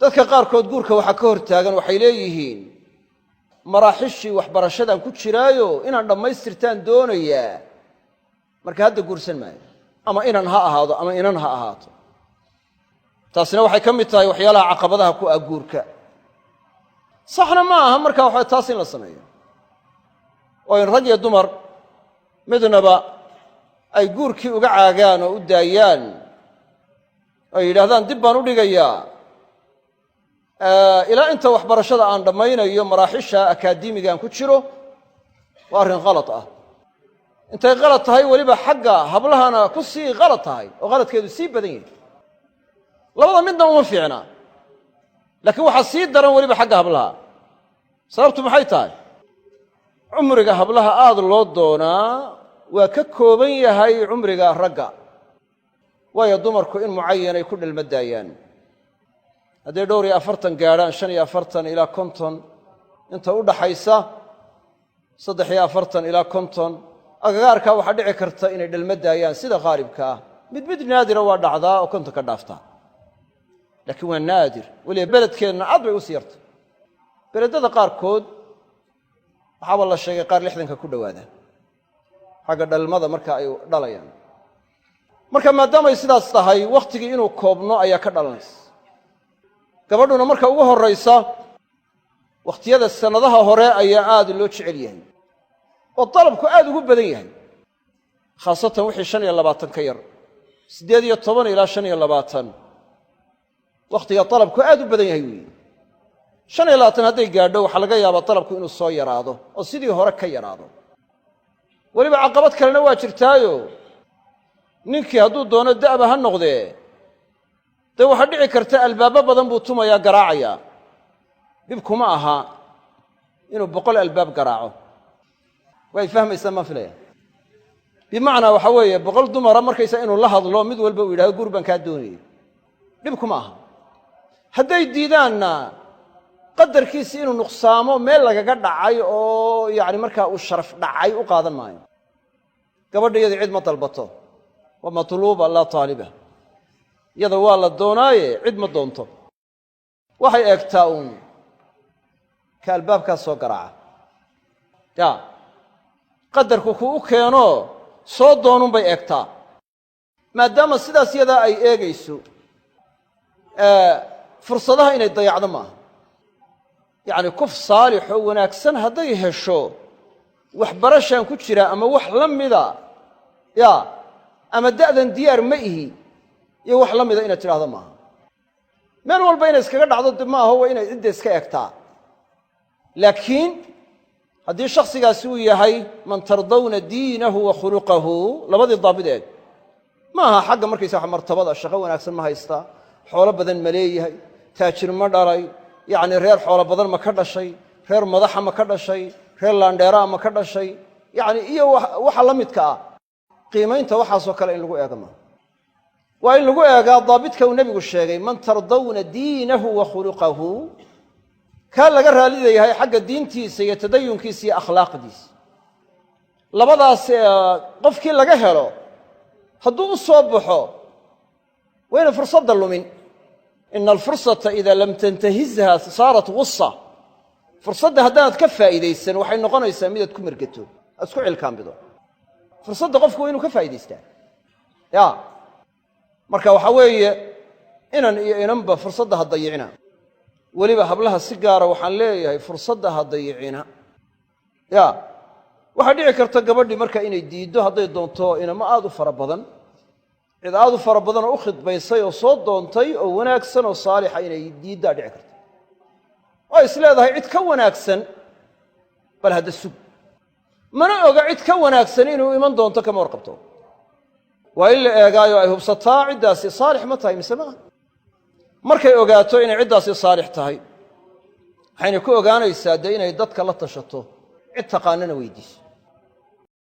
dadka qaarkood guurka waxaa ka hortaagan waxay leeyihiin maraaxishii waxbarashadan ku jiraayo inaan dhammaystirtaan doonayaa marka hadda guursan maayo ama inan ha ahaado ama inan ha ahaato taasina waxay ka mid tahay waxyaalaha caqabadaha ku ah guurka saxna ma aha marka waxa taas in la sameeyo oo in rag iyo dumar midnaba ay guurkii uga caagaan oo u daayaan ay yidhaahdaan dib baan u dhigayaa ilaa inta waxbarashada aan dhammaynayo maraaxisha akaademigaan ku jiro waa arrin qalad ah intay qalad tahay weliba xagga hablahana ku sii qalad tahay oo qaladkeedu sii badan yahay labada midna uma fiicna laakiin waxaa sii daran weliba xagga hablaha sababtu maxay tahay cumriga hablaha aad loo doonaa waa ka kooban yahay cumriga ragga waayo dumarku in mucayanay ku dhalma daayaan hadday dhowr iyo 40 gaadhaan 45 ilaa 50 inta u dhaxaysa 43 ilaa 50 agagaarkaa waxaa dhici karta inay dhalma daayaan sida qaalibka ah mid naadira waa dhacdaa oo 50 ka dhaaftaa laakiin waa naadir weliba beledkeenna aad bay u siirtay beledada qaarkood waxaaba la sheegay qaar 60ka ku dhowaada xagga dhalmada marka ay dhalayaan marka maadaamay sidaas tahay wakhtigii inuu koobno ayaa ka dhalanaysa gabadhuna marka ugu horraysa wakhtiyada sannadaha hore ayaa aad loo jecel yahay oo dalabku aad ugu badan yahay khaasatan wixii 25 ka yar 18 ilaa 25 wakhtiga dalabku aad u badan yahay weeye 25 hadday gaadho waxaa laga yaabaa dalabku inuu soo yaraado oo sidii hore ka yaraado weliba caqabad kalena waa jirtaayo ninkii hadduu doono da'ba ha noqdee dee waxaa dhici karta albaabo badan buu tumayaa garaacayaa dhib kuma aha inuu 100 albaab garaaco way fahmaysaa ma filaya bimacnaa waxa weeye 100 dumara markaysa inuu la hadlo mid walba uu yidhahdo guur baan kaa doonayay dhib kuma aha hadday diidaanna qadarkiisi inuu nuqsaamo meel lagaga dhacay oo yacni markaa uu sharaf dhacay u qaadan maayo gabadha iyada cid ma dalbato waa matluuba laa taaliba iyada waa la doonaaye cid ma doonto waxay eegtaa uun ka albaabkaas soo garaaca ya qadarku kuu u keeno soo doonun bay eegtaa maadaama sidaas yadaa ay eegayso fursadaha inay dayacdo maaha yacni kuf saalix oo wanaagsan hadday hesho waxbarashaan ku jira ama wax la mida ya ama da'dan diyaar ma ihi iyo wax la mida inaad tidhaahdo maaha meel walba inay iskaga dhacdo dib maaho waa inay cidda iska egtaa laakiin haddii shakhsigaasi uu yahay man tardawna diinahu wa khuluqahu labadii daabid eeg ma aha xagga markaysa wax martabada shaqo wanaagsan ma haystaa xoolo badan ma leeyahay taajir ma dhalay yacni reer xoolo badan ma ka dhashay reer madaxa ma ka dhashay reer laandheeraa ma ka dhashay yacni iyo waxa la midka ah qiimaynta waxaasoo kale in lagu eega maaha waa in lagu eegaa daabidka uu nebigu sheegay man tardawna diinahu wa khuluqahu kaa laga raallida yahay xagga diintiisa iyo tadayunkiisa iyo akhlaaqdiisa labadaas qofkii laga helo hadduu u soo baxo wayna fursadda lumin ina alfursata idaa lam tantahizha saarat gusa fursadda haddaanad ka faa'iidaysan waxay noqonaysaa midaad ku mergato aad isku cilkaambido fursadda qofku waa inuu ka faa'idaystaa ya marka waxaa weeye inan iyo inanba fursadda ha dayicina weliba hablaha si gaara waxaan leeyahay fursadda ha dayicina ya waxaa dhici karta gabadhii marka inay diiddo hadday doonto inamo aad u fara badan cid aad u fara badan oo u khidbaysay oo soo doontay oo wanaagsan oo saalixa inay diiddaa dhici karta oo is leedahay cid ka wanaagsan bal hadda sug mana oga cid ka wanaagsan inuu iman doonto kama warqabto waa in la eegaayo ay hubsataa ciddaasi saalix ma tahay mise maaha markay ogaato inay ciddaasi saalix tahay waxayna ku ogaanaysaa dee inay dadka la tashato cid taqaanana weydiiso